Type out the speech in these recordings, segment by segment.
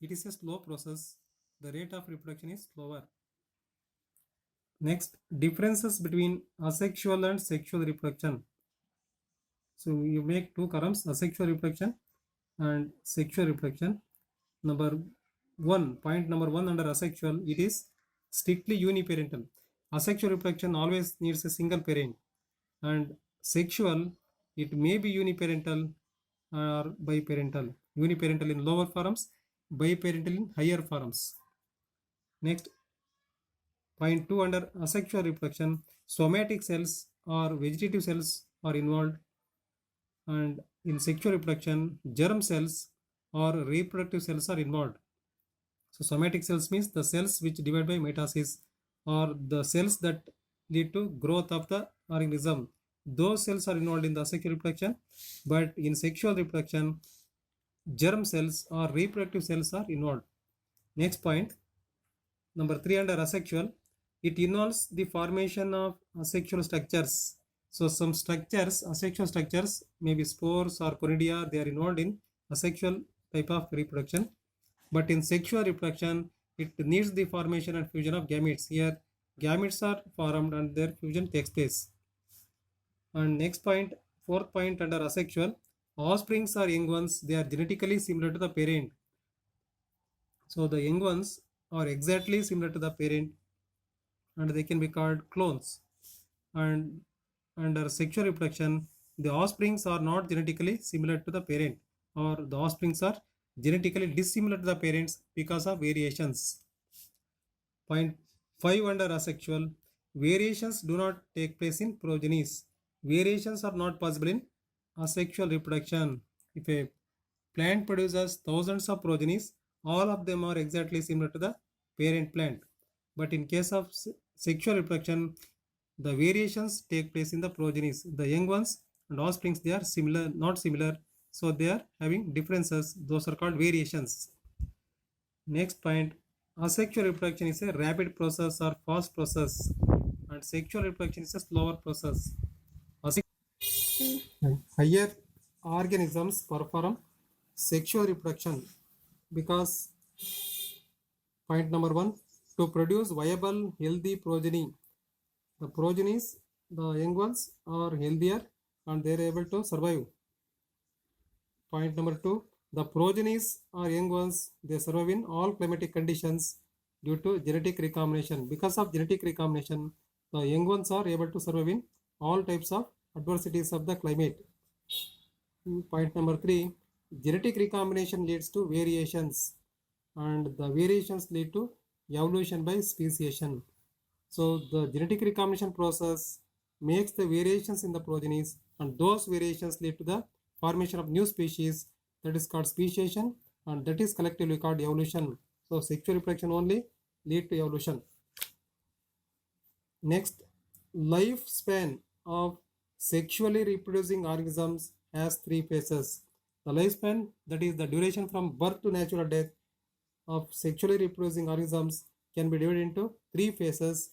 It is a slow process. The rate of reproduction is slower. Next, differences between asexual and sexual reproduction. So you make two columns, asexual reproduction and sexual reproduction. Point number one under asexual, it is strictly uniparental. Asexual reproduction always needs a single parent, and sexual, it may be uniparental or biparental. Uniparental in lower forms, biparental in higher forms. Next, point 2 under asexual reproduction, somatic cells or vegetative cells are involved, and in sexual reproduction, germ cells or reproductive cells are involved. So somatic cells means the cells which divide by mitosis, or the cells that lead to growth of the organism. Those cells are involved in the asexual reproduction, but in sexual reproduction, germ cells or reproductive cells are involved. Next point, number 3 under asexual, it involves the formation of asexual structures. So some structures, asexual structures, maybe spores or conidia, they are involved in asexual type of reproduction. But in sexual reproduction, it needs the formation and fusion of gametes. Here, gametes are formed and their fusion takes place. And next point, fourth point under asexual, offsprings are young ones, they are genetically similar to the parent. So the young ones are exactly similar to the parent and they can be called clones. And under sexual reproduction, the offsprings are not genetically similar to the parent, or the offsprings are genetically dissimilar to the parents because of variations. Point 5 under asexual, variations do not take place in progenies. Variations are not possible in asexual reproduction. If a plant produces thousands of progenies, all of them are exactly similar to the parent plant. But in case of sexual reproduction, the variations take place in the progenies. The young ones and offsprings, they are similar, not similar. So they are having differences. Those are called variations. Next point, asexual reproduction is a rapid process or fast process, and sexual reproduction is a slower process. Higher organisms perform sexual reproduction because point number 1, to produce viable healthy progeny. The progenies, the young ones are healthier and they are able to survive. Point number 2, the progenies are young ones, they survive in all climatic conditions due to genetic recombination. Because of genetic recombination, the young ones are able to survive in all types of adversities of the climate. Point number 3, genetic recombination leads to variations, and the variations lead to evolution by speciation. So the genetic recombination process makes the variations in the progenies, and those variations lead to the formation of new species, that is called speciation, and that is collectively called evolution. So sexual reproduction only lead to evolution. Next, lifespan of sexually reproducing organisms has 3 phases. The lifespan, that is the duration from birth to natural death of sexually reproducing organisms, can be divided into 3 phases.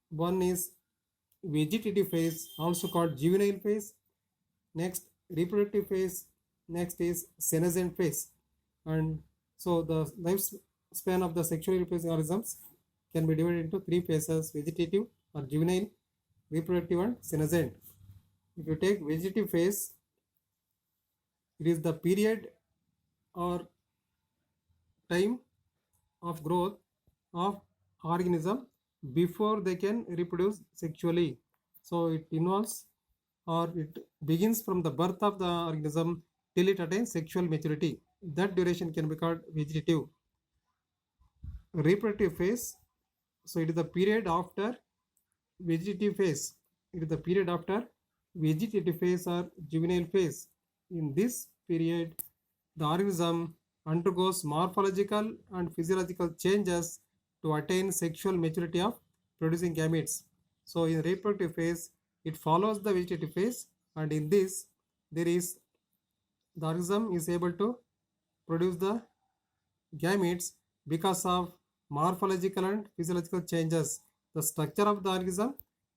One is vegetative phase, also called juvenile phase. Next, reproductive phase. Next is senescent phase. And so the lifespan of the sexually reproducing organisms can be divided into 3 phases: vegetative or juvenile, reproductive, and senescent. If you take vegetative phase, it is the period or time of growth of organism before they can reproduce sexually. So it involves, or it begins from the birth of the organism till it attains sexual maturity. That duration can be called vegetative. Reproductive phase, so it is the period after vegetative phase. It is the period after vegetative phase or juvenile phase. In this period, the organism undergoes morphological and physiological changes to attain sexual maturity of producing gametes. So in reproductive phase, it follows the vegetative phase, and in this, the organism is able to produce the gametes because of morphological and physiological changes. The structure of the organism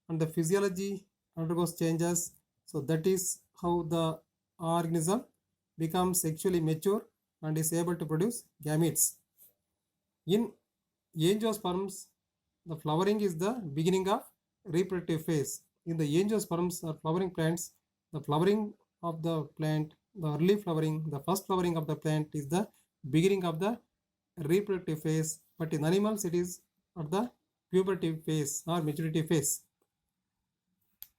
and the physiology undergoes changes. So that is how the organism becomes sexually mature and is able to produce gametes. In angiosperms, the flowering is the beginning of reproductive phase. In the angiosperms or flowering plants, the flowering of the plant, the early flowering, the first flowering of the plant is the beginning of the reproductive phase, but in animals it is at the puberty phase or maturity phase.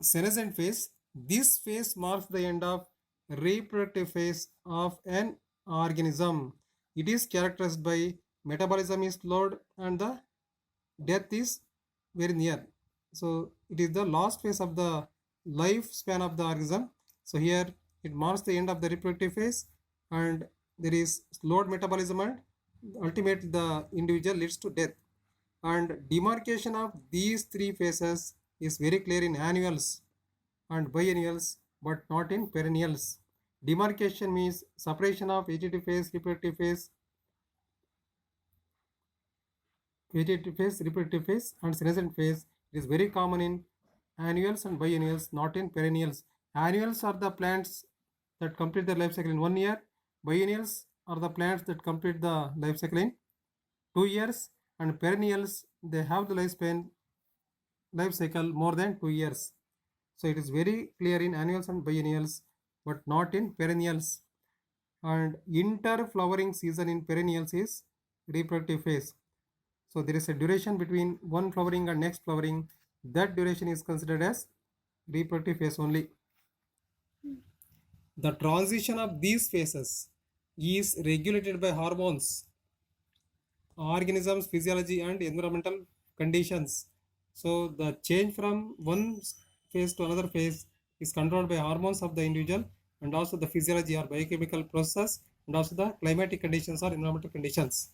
Senescent phase. This phase marks the end of reproductive phase of an organism. It is characterized by metabolism is slowed and the death is very near. So it is the last phase of the lifespan of the organism. So here it marks the end of the reproductive phase, and there is slowed metabolism, and ultimately the individual leads to death. And demarcation of these three phases is very clear in annuals and biennials, but not in perennials. Demarcation means separation of vegetative phase, reproductive phase, reproductive phase, and senescent phase. It is very common in annuals and biennials, not in perennials. Annuals are the plants that complete their life cycle in 1 year. Biennials are the plants that complete the life cycle in 2 years, and perennials, they have the life cycle more than 2 years. So it is very clear in annuals and biennials, but not in perennials. And interflowering season in perennials is reproductive phase. So there is a duration between one flowering and next flowering. That duration is considered as reproductive phase only. The transition of these phases is regulated by hormones, organisms, physiology, and environmental conditions. So the change from one phase to another phase is controlled by hormones of the individual, and also the physiology or biochemical process, and also the climatic conditions or environmental conditions.